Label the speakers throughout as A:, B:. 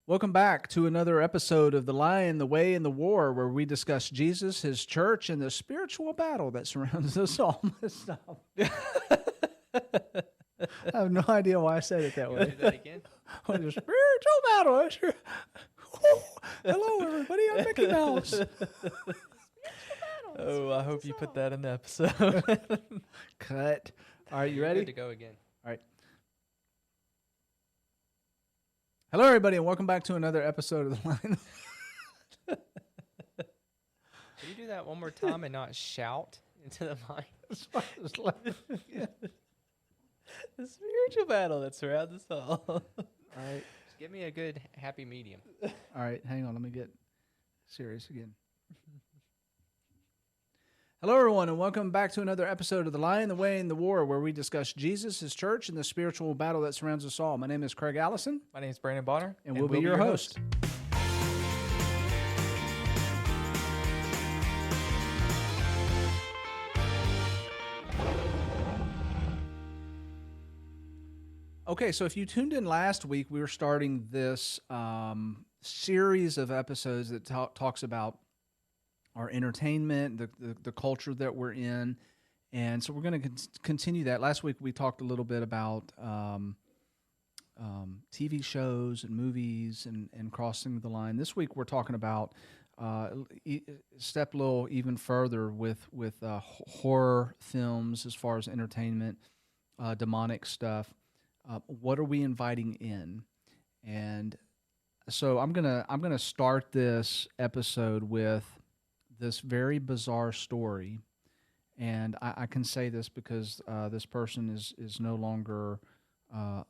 A: Welcome back to another episode of The Lion, the Way, and the War, where we discuss Jesus, his church, and the spiritual battle that surrounds us all. Stop. I have no idea why I said it that way.
B: Do that again?
A: The spiritual battle. Hello, everybody. I'm Mickey Mouse.
B: Oh, I hope you put that in the episode.
A: Cut. All right, you
B: You're
A: ready?
B: good to go again.
A: All right. Hello, everybody, and welcome back to another episode of The Lion.
B: Can you do that one more time and not shout into the mic? The spiritual battle that surrounds us all.
A: All right.
B: Just give me a good happy medium.
A: All right, hang on. Let me get serious again. Hello, everyone, and welcome back to another episode of The Lion, the Way, and the War, where we discuss Jesus, his church, and the spiritual battle that surrounds us all. My name is Craig Allison.
B: My name is Brandon Bonner.
A: And we'll be your host. Okay, so if you tuned in last week, we were starting this series of episodes that talks about our entertainment, the culture that we're in, and so we're going to continue that. Last week we talked a little bit about TV shows and movies and crossing the line. This week we're talking about step a little even further with horror films as far as entertainment, demonic stuff. What are we inviting in? And so I'm gonna start this episode with this very bizarre story, and I can say this because this person is no longer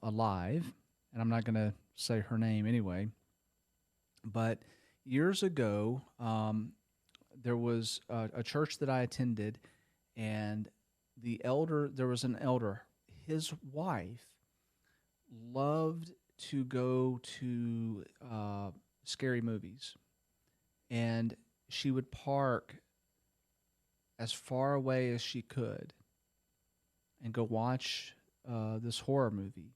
A: alive, and I'm not going to say her name anyway. But years ago, there was a church that I attended, and there was an elder. His wife loved to go to scary movies, and she would park as far away as she could and go watch this horror movie.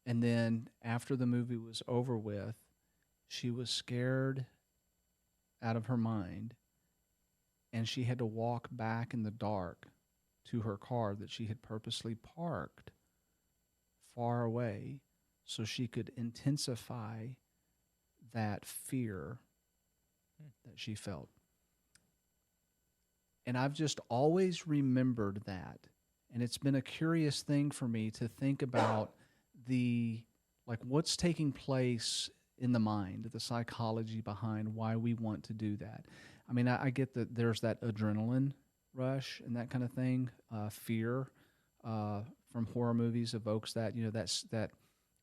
A: And then after the movie was over with, she was scared out of her mind, and she had to walk back in the dark to her car that she had purposely parked far away so she could intensify that fear that she felt. And I've just always remembered that. And it's been a curious thing for me to think about what's taking place in the mind, the psychology behind why we want to do that. I mean, I get that there's that adrenaline rush and that kind of thing. Fear from horror movies evokes that,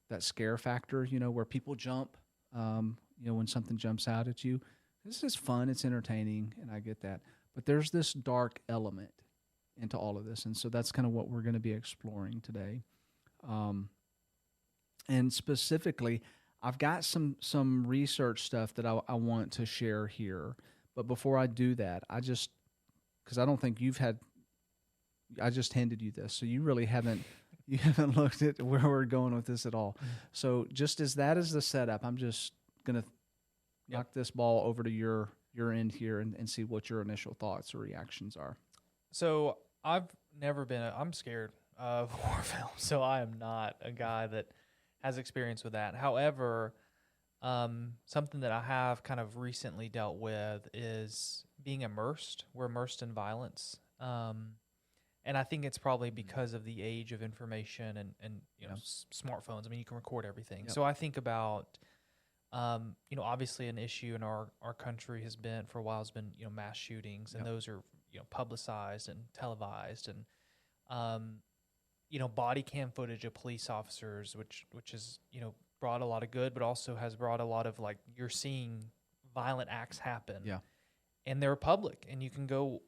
A: that scare factor, where people jump, when something jumps out at you. This is fun, it's entertaining, and I get that. But there's this dark element into all of this, and so that's kind of what we're going to be exploring today. And specifically, I've got some research stuff that I want to share here. But before I do that, because I don't think I just handed you this, so you really haven't looked at where we're going with this at all. So just as that is the setup, I'm just going to knock this ball over to your end here and see what your initial thoughts or reactions are.
B: So I'm scared of horror films, so I am not a guy that has experience with that. However, something that I have kind of recently dealt with is being immersed. We're immersed in violence. And I think it's probably because of the age of information and smartphones. I mean, you can record everything. Yep. So I think about, obviously an issue in our country has been mass shootings, and those are, publicized and televised, and, body cam footage of police officers, which has, brought a lot of good, but also has brought a lot of, you're seeing violent acts happen.
A: Yeah.
B: And they're public, and you can go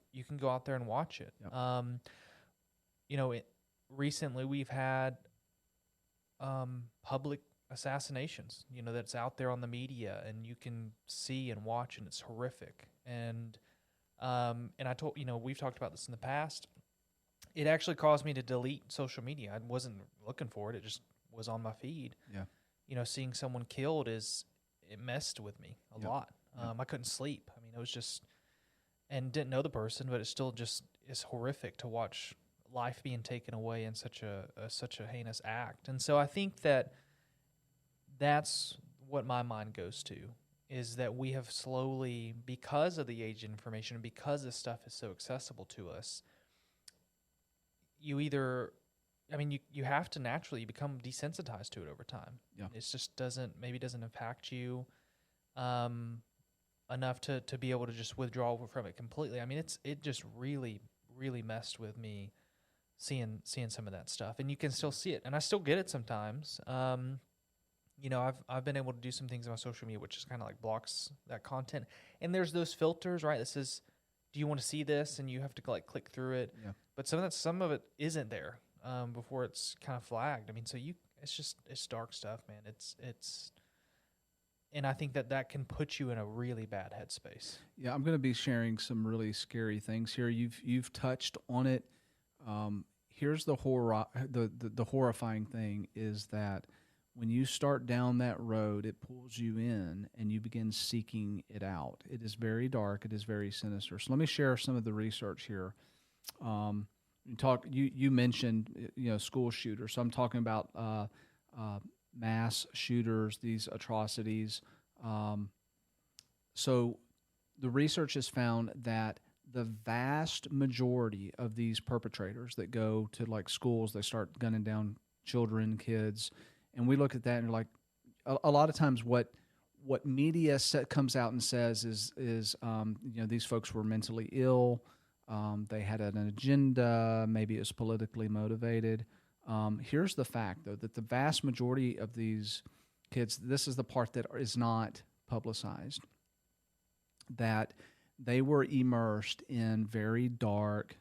B: out there and watch it. Yep. Recently we've had public assassinations, that's out there on the media, and you can see and watch, and it's horrific. And we've talked about this in the past. It actually caused me to delete social media. I wasn't looking for it; it just was on my feed.
A: Yeah.
B: seeing someone killed it messed with me a
A: Yep.
B: lot.
A: Yep.
B: I couldn't sleep. I mean, it was just, and didn't know the person, but it still just is horrific to watch life being taken away in such a heinous act. And so I think that's what my mind goes to, is that we have slowly, because of the age of information and because this stuff is so accessible to us, you either, I mean, you have to naturally become desensitized to it over time.
A: Yeah.
B: It just doesn't impact you enough to be able to just withdraw from it completely. I mean, it just really, really messed with me seeing some of that stuff, and you can still see it, and I still get it sometimes. I've been able to do some things on my social media, which is kind of like blocks that content, and there's those filters, right? This is, do you want to see this, and you have to like click through it.
A: Yeah.
B: But some of it isn't there before it's kind of flagged. I mean, so it's dark stuff, man. It's and I think that can put you in a really bad headspace.
A: Yeah, I'm going to be sharing some really scary things here. You've touched on it. Here's the horrifying thing is that when you start down that road, it pulls you in and you begin seeking it out. It is very dark. It is very sinister. So let me share some of the research here. You mentioned school shooters. So I'm talking about mass shooters, these atrocities. So the research has found that the vast majority of these perpetrators that go to like schools, they start gunning down children, kids, and we look at that and like a lot of times what media comes out and says is these folks were mentally ill, they had an agenda, maybe it was politically motivated. Here's the fact though, that the vast majority of these kids, this is the part that is not publicized, that they were immersed in very dark,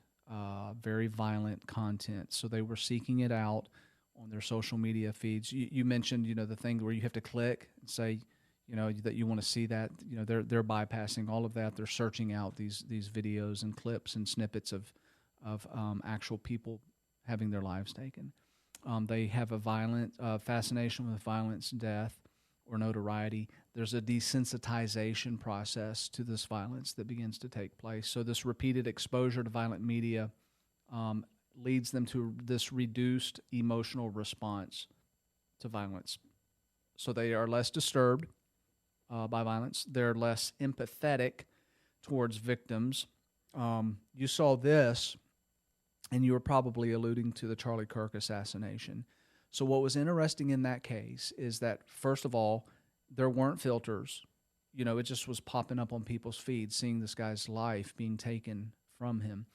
A: very violent content. So they were seeking it out on their social media feeds. You mentioned, the thing where you have to click and say, that you want to see that. They're bypassing all of that. They're searching out these videos and clips and snippets of actual people having their lives taken. They have a violent fascination with violence, death, or notoriety. There's a desensitization process to this violence that begins to take place. So this repeated exposure to violent media leads them to this reduced emotional response to violence. So they are less disturbed by violence. They're less empathetic towards victims. You saw this, and you were probably alluding to the Charlie Kirk assassination. So what was interesting in that case is that, first of all, there weren't filters. It just was popping up on people's feeds, seeing this guy's life being taken from him.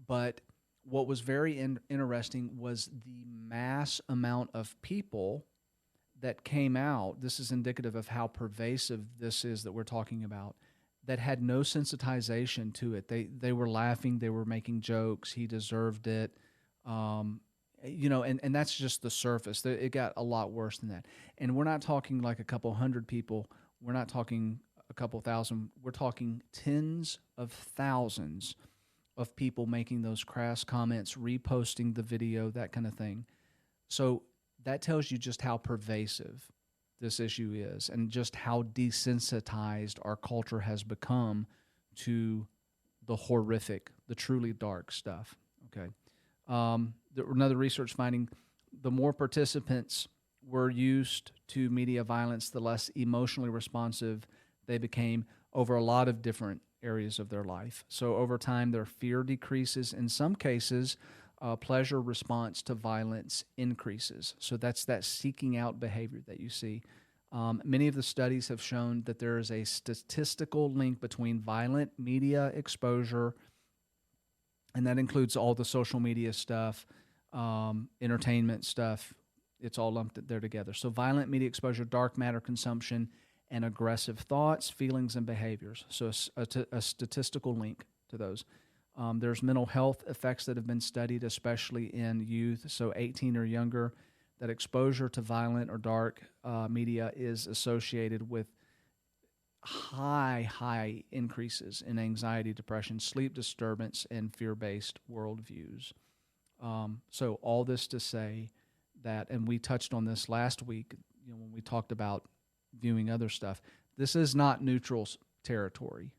A: But what was very interesting was the mass amount of people that came out. This is indicative of how pervasive this is that we're talking about, that had no sensitization to it. They were laughing. They were making jokes. He deserved it. And that's just the surface. It got a lot worse than that. And we're not talking like a couple hundred people. We're not talking a couple thousand. We're talking tens of thousands of people making those crass comments, reposting the video, that kind of thing. So that tells you just how pervasive this issue is and just how desensitized our culture has become to the horrific, the truly dark stuff. Okay. Another research finding, the more participants were used to media violence, the less emotionally responsive they became over a lot of different areas of their life. So over time, their fear decreases. In some cases, pleasure response to violence increases. So that's that seeking out behavior that you see. Many of the studies have shown that there is a statistical link between violent media exposure, and that includes all the social media stuff, entertainment stuff. It's all lumped there together. So violent media exposure, dark matter consumption, and aggressive thoughts, feelings, and behaviors. So a statistical link to those. There's mental health effects that have been studied, especially in youth, so 18 or younger, that exposure to violent or dark media is associated with high increases in anxiety, depression, sleep disturbance, and fear-based worldviews. So all this to say that, and we touched on this last week, when we talked about viewing other stuff, this is not neutral territory.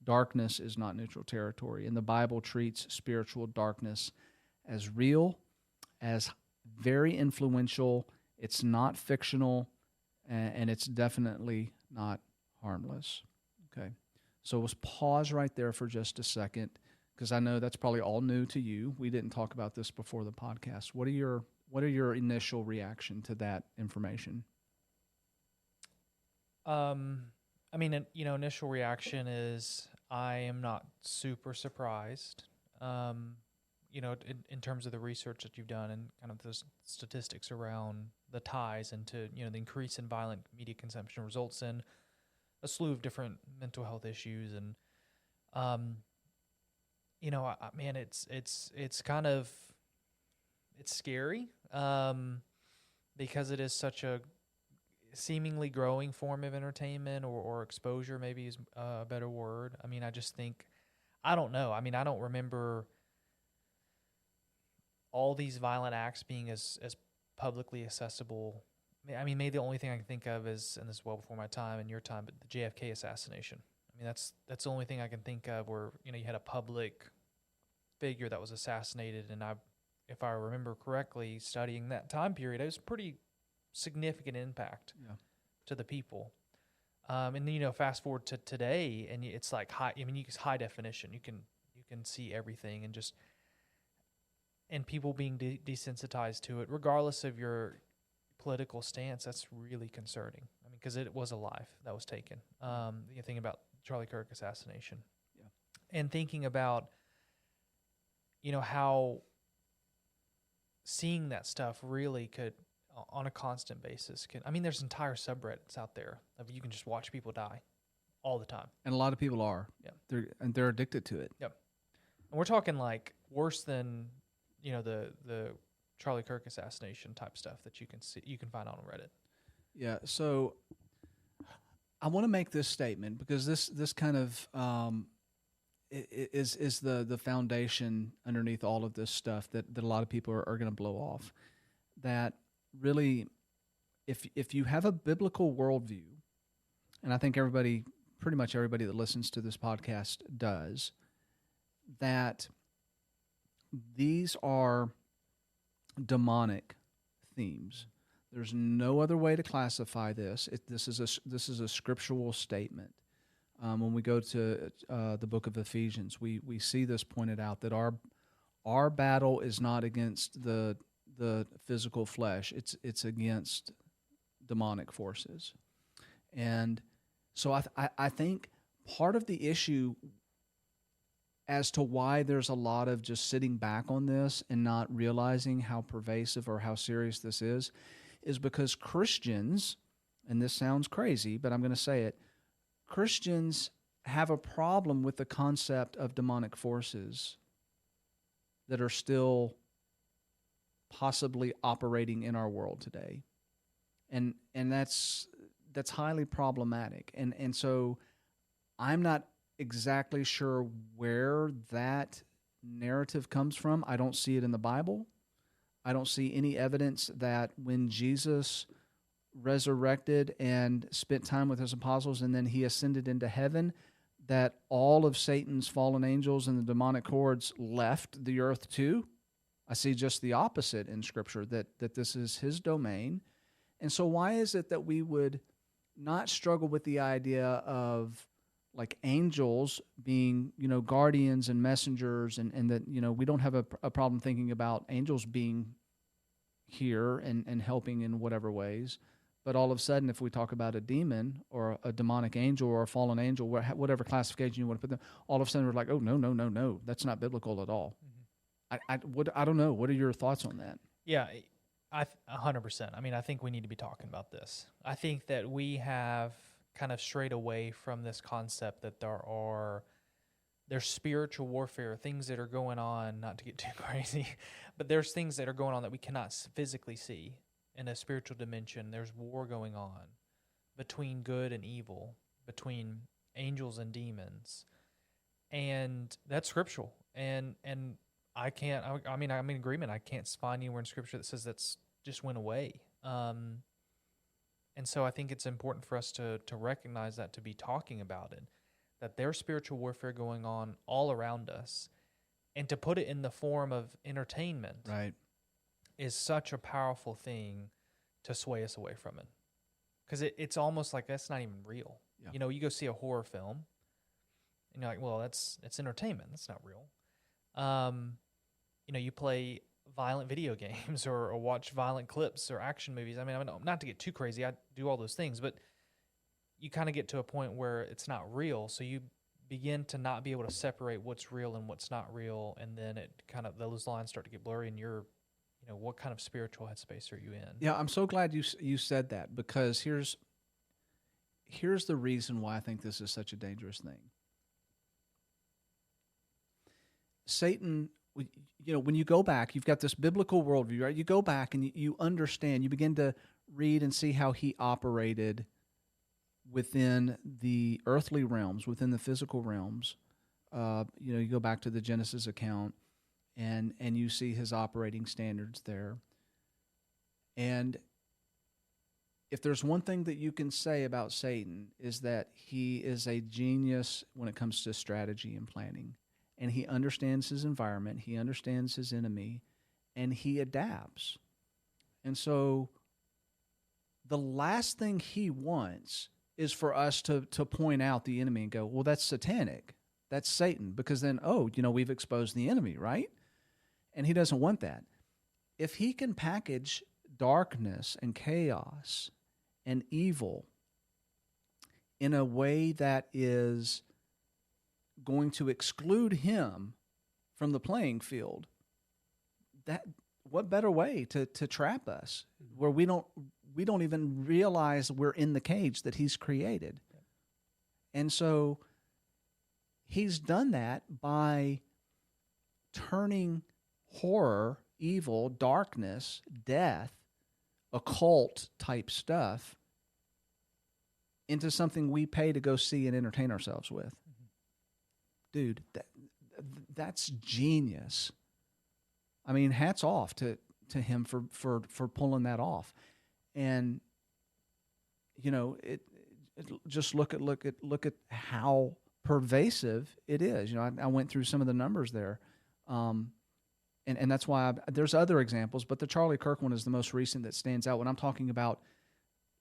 A: Darkness is not neutral territory, and the Bible treats spiritual darkness as real, as very influential. It's not fictional, and it's definitely not harmless. Okay, so let's pause right there for just a second, because I know that's probably all new to you. We didn't talk about this before the podcast. What are your initial reaction to that information?
B: I mean, initial reaction is I am not super surprised. In terms of the research that you've done and kind of the statistics around the ties into, the increase in violent media consumption results in a slew of different mental health issues. And, man, it's kind of, it's scary, because it is such a seemingly growing form of entertainment or exposure, maybe is a better word. I mean, I just think, I don't know. I mean, I don't remember all these violent acts being as publicly accessible. I mean, maybe the only thing I can think of is, and this is well before my time and your time, but the JFK assassination. I mean, that's the only thing I can think of where, you had a public figure that was assassinated, and if I remember correctly, studying that time period, it was pretty significant impact to the people. And then, fast forward to today, and it's like it's high definition. You can see everything, and people being desensitized to it, regardless of your political stance. That's really concerning. I mean, because it was a life that was taken. You think about Charlie Kirk assassination, and thinking about how seeing that stuff really could, on a constant basis, there's entire subreddits out there of you can just watch people die all the time.
A: And a lot of people are. Yeah. They're addicted to it.
B: Yep. And we're talking like worse than, the Charlie Kirk assassination type stuff that you can find on Reddit.
A: Yeah. So I want to make this statement because this kind of is the foundation underneath all of this stuff that a lot of people are going to blow off. That really, if you have a biblical worldview, and I think pretty much everybody that listens to this podcast does, that these are demonic themes. There's no other way to classify this. This is a scriptural statement. When we go to the book of Ephesians, we see this pointed out, that our battle is not against the physical flesh. It's against demonic forces. And so I think part of the issue as to why there's a lot of just sitting back on this and not realizing how pervasive or how serious this is because Christians, and this sounds crazy, but I'm going to say it, Christians have a problem with the concept of demonic forces that are still possibly operating in our world today. And that's highly problematic. And so I'm not exactly sure where that narrative comes from. I don't see it in the Bible. I don't see any evidence that when Jesus resurrected and spent time with his apostles and then he ascended into heaven, that all of Satan's fallen angels and the demonic hordes left the earth too. I see just the opposite in Scripture, that this is his domain. And so why is it that we would not struggle with the idea of like angels being, guardians and messengers, and that, we don't have a problem thinking about angels being here and helping in whatever ways. But all of a sudden, if we talk about a demon or a demonic angel or a fallen angel, whatever classification you want to put them, all of a sudden we're like, oh, no, that's not biblical at all. Mm-hmm. I don't know. What are your thoughts on that?
B: Yeah, 100%. I mean, I think we need to be talking about this. I think that we have kind of strayed away from this concept that there's spiritual warfare, things that are going on, not to get too crazy, but there's things that are going on that we cannot physically see. In a spiritual dimension, there's war going on between good and evil, between angels and demons, and that's scriptural. And I can't. I'm in agreement. I can't find anywhere in Scripture that says that's just went away. And so I think it's important for us to recognize that, to be talking about it, that there's spiritual warfare going on all around us, and to put it in the form of entertainment
A: Right.
B: is such a powerful thing to sway us away from it. Because it's almost like that's not even real.
A: Yeah.
B: You know, you go see a horror film, and you're like, well, it's entertainment. That's not real. You know, you play violent video games or watch violent clips or action movies. I mean, not to get too crazy, I do all those things, but you kind of get to a point where it's not real, so you begin to not be able to separate what's real and what's not real, and then it kind of, those lines start to get blurry, and you're, you know, what kind of spiritual headspace are you in?
A: Yeah, I'm so glad you said that, because here's the reason why I think this is such a dangerous thing. Satan, you know, when you go back, you've got this biblical worldview, right? You go back and you understand, you begin to read and see how he operated within the earthly realms, within the physical realms. You know, you go back to the Genesis account, and you see his operating standards there. And if there's one thing that you can say about Satan, is that he is a genius when it comes to strategy and planning. And he understands his environment, he understands his enemy, and he adapts. And so the last thing he wants is for us to point out the enemy and go, well, that's satanic. That's Satan. Because then, oh, you know, we've exposed the enemy, right? And he doesn't want that. If he can package darkness and chaos and evil in a way that is going to exclude him from the playing field, that what better way to trap us, where we don't even realize we're in the cage that he's created. And so he's done that by turning horror, evil, darkness, death, occult type stuff into something we pay to go see and entertain ourselves with. Dude, that's genius. I mean, hats off to him for pulling that off. And you know, it just look at how pervasive it is. You know, I went through some of the numbers there, and that's why there's other examples, but the Charlie Kirk one is the most recent that stands out. When I'm talking about,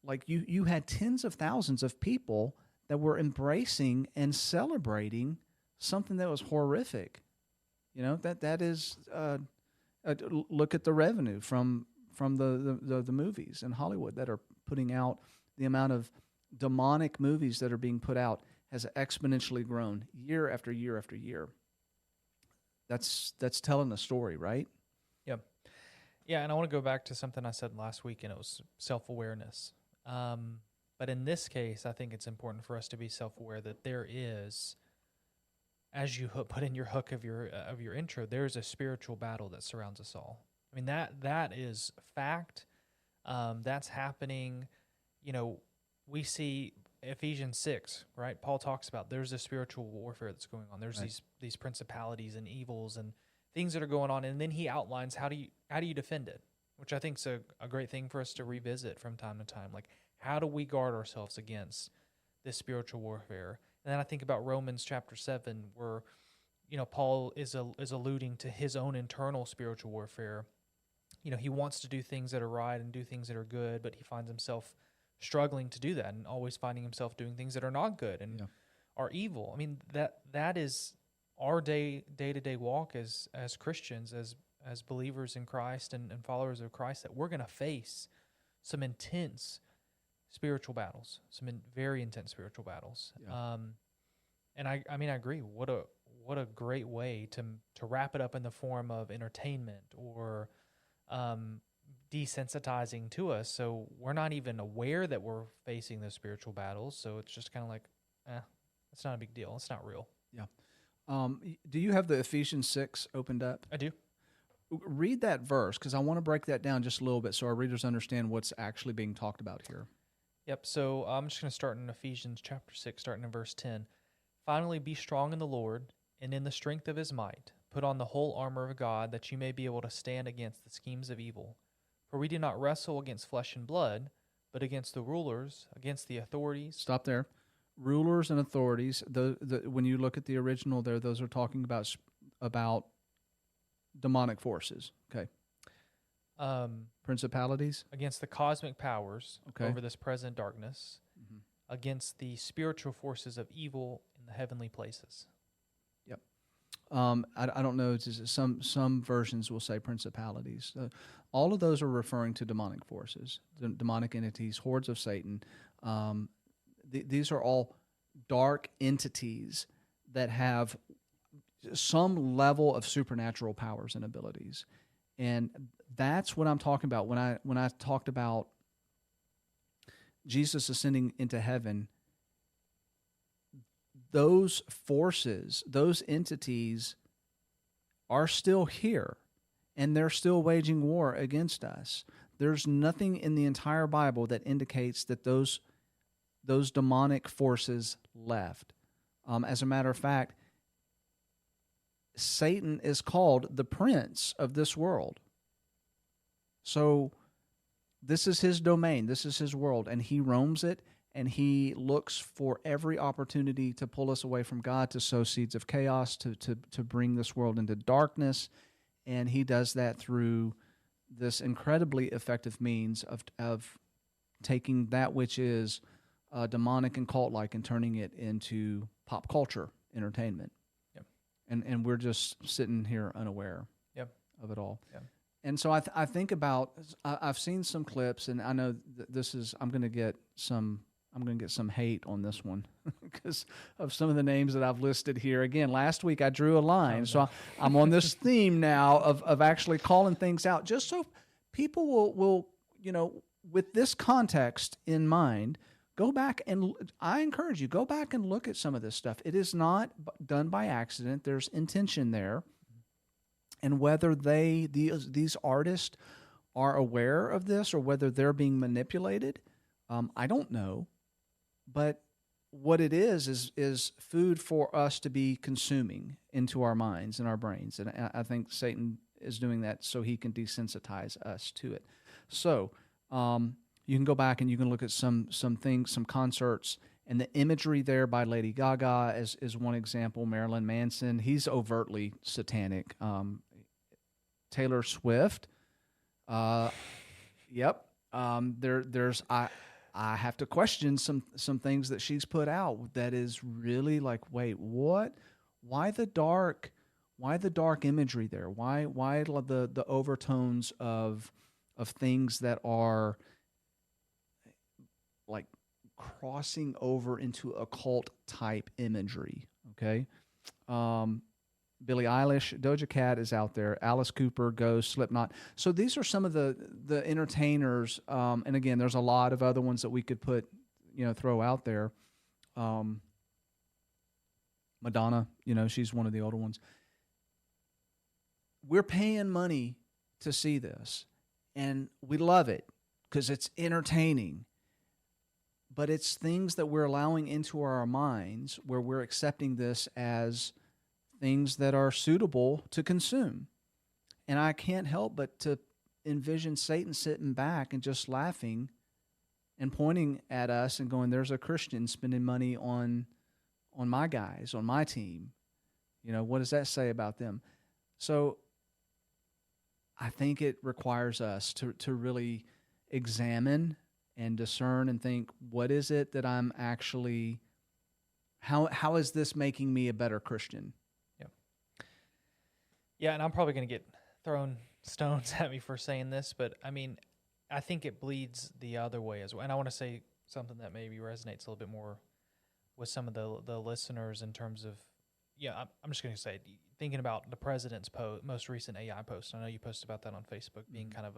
A: like, you had tens of thousands of people that were embracing and celebrating something that was horrific. You know, that is look at the revenue from the movies in Hollywood that are putting out. The amount of demonic movies that are being put out has exponentially grown year after year after year. That's telling a story, right?
B: Yeah. Yeah, and I want to go back to something I said last week, and it was self-awareness. But in this case, I think it's important for us to be self-aware that there is, as you put in your hook of your intro, there's a spiritual battle that surrounds us all. I mean, that is fact. That's happening. You know, we see Ephesians 6, right? Paul talks about there's a spiritual warfare that's going on. There's
A: right.
B: these principalities and evils and things that are going on, and then he outlines how do you defend it, which I think is a great thing for us to revisit from time to time. Like, how do we guard ourselves against this spiritual warfare? And then I think about Romans chapter 7, where, you know, Paul is alluding to his own internal spiritual warfare. You know, he wants to do things that are right and do things that are good, but he finds himself struggling to do that and always finding himself doing things that are not good and are evil. I mean, that is our day-to-day walk as Christians, as believers in Christ and followers of Christ, that we're going to face some intense spiritual battles, very intense spiritual battles.
A: Yeah.
B: And I mean, I agree. What a great way to wrap it up in the form of entertainment or desensitizing to us, so we're not even aware that we're facing those spiritual battles. So it's just kind of like, it's not a big deal. It's not real.
A: Yeah. Do you have the Ephesians 6 opened up?
B: I do.
A: Read that verse, because I want to break that down just a little bit so our readers understand what's actually being talked about here.
B: Yep. So I'm just going to start in Ephesians chapter 6, starting in verse 10. Finally, be strong in the Lord and in the strength of his might. Put on the whole armor of God, that you may be able to stand against the schemes of evil. For we do not wrestle against flesh and blood, but against the rulers, against the authorities.
A: Stop there. Rulers and authorities. When you look at the original there, those are talking about demonic forces. Okay. Principalities.
B: Against the cosmic powers
A: Okay.
B: over this present darkness, against the spiritual forces of evil in the heavenly places.
A: Yep. I don't know. Some versions will say principalities. All of those are referring to demonic forces, demonic entities, hordes of Satan. These are all dark entities that have some level of supernatural powers and abilities, and that's what I'm talking about when I talked about Jesus ascending into heaven. Those forces, those entities are still here, and they're still waging war against us. There's nothing in the entire Bible that indicates that those demonic forces left. As a matter of fact, Satan is called the prince of this world. So this is his domain, this is his world, and he roams it, and he looks for every opportunity to pull us away from God, to sow seeds of chaos, to bring this world into darkness, and he does that through this incredibly effective means of taking that which is demonic and cult-like and turning it into pop culture entertainment.
B: Yep.
A: And we're just sitting here unaware of it all.
B: Yep.
A: And so I think about, I've seen some clips, and I know this is, I'm going to get some hate on this one because of some of the names that I've listed here. Again, last week I drew a line, so I'm on this theme now of actually calling things out, just so people will with this context in mind, go back and I encourage you, go back and look at some of this stuff. It is not done by accident. There's intention there. And whether these artists are aware of this or whether they're being manipulated, I don't know. But what it is food for us to be consuming into our minds and our brains. And I think Satan is doing that so he can desensitize us to it. So you can go back and you can look at some things, some concerts, and the imagery there by Lady Gaga is one example. Marilyn Manson, he's overtly satanic. Taylor Swift, yep. There's I have to question some things that she's put out that is really like, wait, what? Why the dark imagery there? Why the overtones of things that are like crossing over into occult type imagery? Okay. Billie Eilish, Doja Cat is out there, Alice Cooper, Ghost, Slipknot. So these are some of the entertainers, and again, there's a lot of other ones that we could throw out there. Madonna, she's one of the older ones. We're paying money to see this, and we love it because it's entertaining. But it's things that we're allowing into our minds where we're accepting this as things that are suitable to consume. And I can't help but to envision Satan sitting back and just laughing and pointing at us and going, there's a Christian spending money on my guys, on my team. What does that say about them? So I think it requires us to really examine and discern and think, what is it that I'm actually, how is this making me a better Christian?
B: Yeah, and I'm probably going to get thrown stones at me for saying this, but I mean, I think it bleeds the other way as well. And I want to say something that maybe resonates a little bit more with some of the listeners in terms of, I'm just going to say, thinking about the president's most recent AI post. I know you posted about that on Facebook, being kind of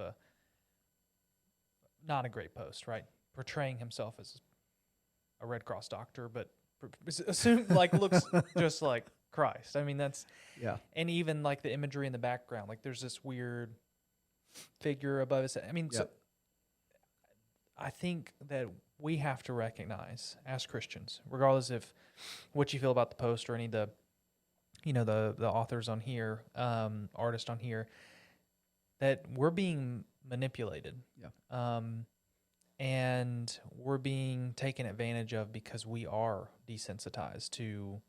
B: not a great post, right? Portraying himself as a Red Cross doctor, but assume looks just like Christ. I mean, that's, and even like the imagery in the background, like there's this weird figure above his head. I mean, so I think that we have to recognize as Christians, regardless of what you feel about the post or any of the, the authors on here, artists on here, that we're being manipulated.
A: Yeah.
B: and we're being taken advantage of because we are desensitized to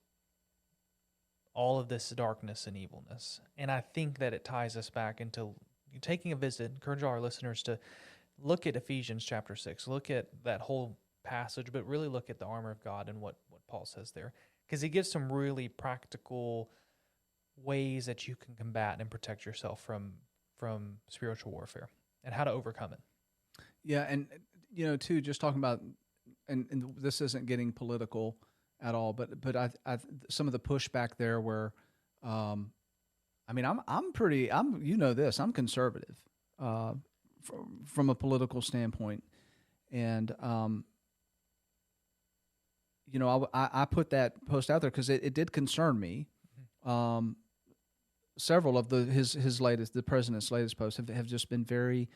B: all of this darkness and evilness. And I think that it ties us back into taking a visit. Encourage all our listeners to look at Ephesians chapter 6, look at that whole passage, but really look at the armor of God and what Paul says there. Because he gives some really practical ways that you can combat and protect yourself from spiritual warfare and how to overcome it.
A: Yeah, and too, just talking about, and this isn't getting political at all, but I some of the pushback there where, I mean, I'm I'm conservative, from a political standpoint, and I put that post out there because it did concern me. Several of the president's latest posts have just been very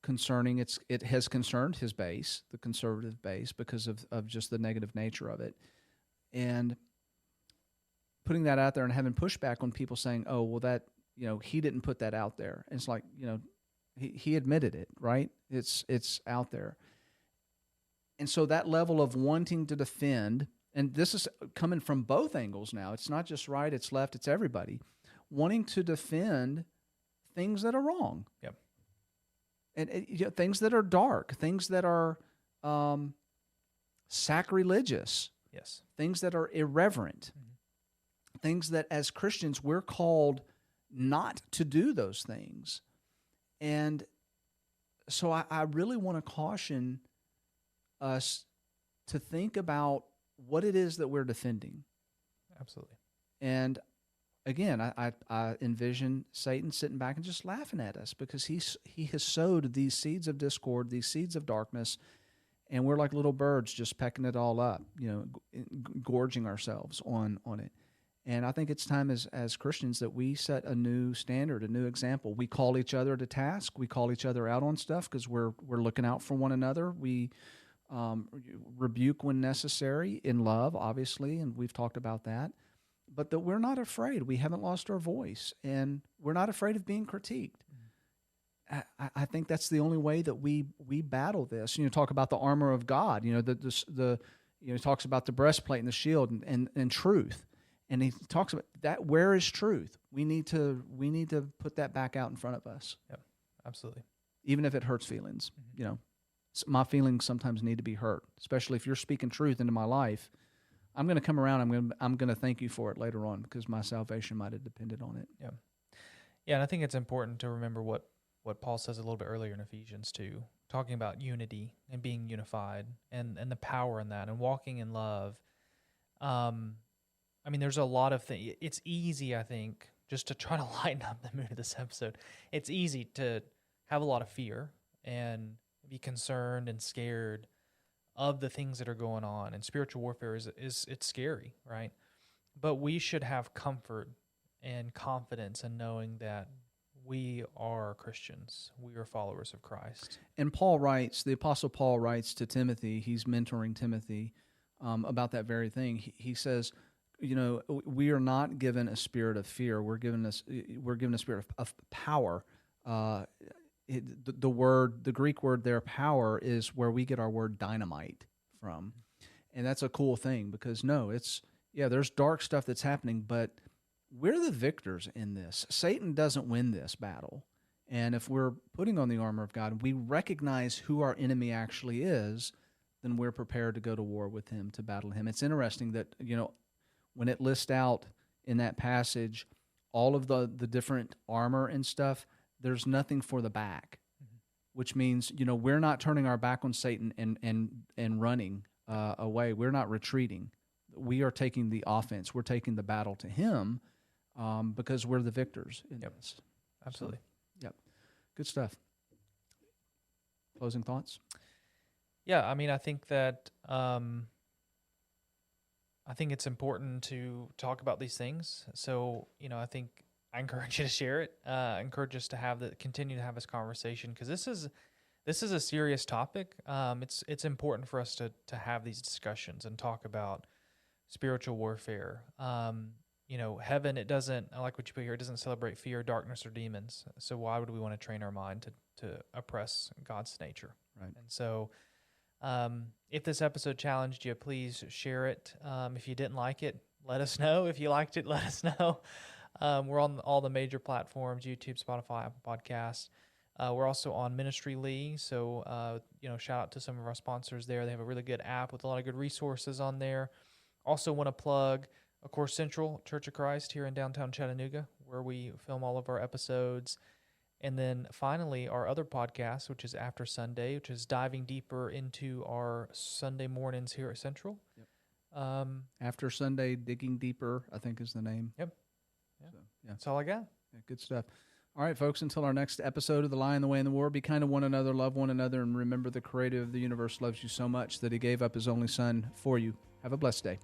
A: concerning. It has concerned his base, the conservative base, because of just the negative nature of it, and putting that out there and having pushback on people saying, "Oh, well, that he didn't put that out there." And it's like he admitted it, right? It's out there, and so that level of wanting to defend, and this is coming from both angles now. It's not just right, it's left, it's everybody wanting to defend things that are wrong.
B: Yep.
A: And things that are dark, things that are sacrilegious,
B: yes,
A: things that are irreverent, things that as Christians we're called not to do those things. And so I really want to caution us to think about what it is that we're defending.
B: Absolutely.
A: And again, I envision Satan sitting back and just laughing at us because he has sowed these seeds of discord, these seeds of darkness, and we're like little birds just pecking it all up, gorging ourselves on it. And I think it's time as Christians that we set a new standard, a new example. We call each other to task. We call each other out on stuff because we're looking out for one another. We rebuke when necessary in love, obviously, and we've talked about that. But that we're not afraid. We haven't lost our voice, and we're not afraid of being critiqued. I think that's the only way that we battle this. Talk about the armor of God. He talks about the breastplate and the shield and truth, and he talks about that. Where is truth? We need to put that back out in front of us.
B: Yep, absolutely.
A: Even if it hurts feelings, my feelings sometimes need to be hurt, especially if you're speaking truth into my life. I'm going to come around. I'm going to thank you for it later on because my salvation might have depended on it.
B: Yeah, yeah, and I think it's important to remember what Paul says a little bit earlier in Ephesians 2, talking about unity and being unified and the power in that and walking in love. I mean, there's a lot of things. It's easy, I think, just to try to lighten up the mood of this episode. It's easy to have a lot of fear and be concerned and scared of the things that are going on, and spiritual warfare is it's scary, right? But we should have comfort and confidence in knowing that we are Christians. We are followers of Christ.
A: And the Apostle Paul writes to Timothy, he's mentoring Timothy about that very thing. He says, we are not given a spirit of fear. We're given a spirit of power. The Greek word there, power, is where we get our word dynamite from. And that's a cool thing because there's dark stuff that's happening, but we're the victors in this. Satan doesn't win this battle. And if we're putting on the armor of God, we recognize who our enemy actually is, then we're prepared to go to war with him, to battle him. It's interesting that, when it lists out in that passage all of the different armor and stuff, there's nothing for the back, which means, we're not turning our back on Satan and running away. We're not retreating. We are taking the offense. We're taking the battle to him because we're the victors in this.
B: Absolutely.
A: So, yep. Good stuff. Closing thoughts?
B: Yeah, I mean, I think that I think it's important to talk about these things. So, I think I encourage you to share it. Encourage us to continue to have this conversation because this is a serious topic. It's important for us to have these discussions and talk about spiritual warfare. heaven, it doesn't, I like what you put here, it doesn't celebrate fear, darkness, or demons. So why would we want to train our mind to oppress God's nature?
A: Right.
B: And so if this episode challenged you, please share it. If you didn't like it, let us know. If you liked it, let us know. We're on all the major platforms, YouTube, Spotify, Apple Podcasts. We're also on Ministry League, so shout out to some of our sponsors there. They have a really good app with a lot of good resources on there. Also want to plug, of course, Central Church of Christ here in downtown Chattanooga, where we film all of our episodes. And then finally, our other podcast, which is After Sunday, which is diving deeper into our Sunday mornings here at Central.
A: Yep. After Sunday, Digging Deeper, I think is the name.
B: Yep. Yeah.
A: So,
B: That's all I got.
A: Yeah, good stuff. All right, folks, until our next episode of The Lion, the Way, and the War, be kind to one another, love one another, and remember the Creator of the universe loves you so much that he gave up his only Son for you. Have a blessed day.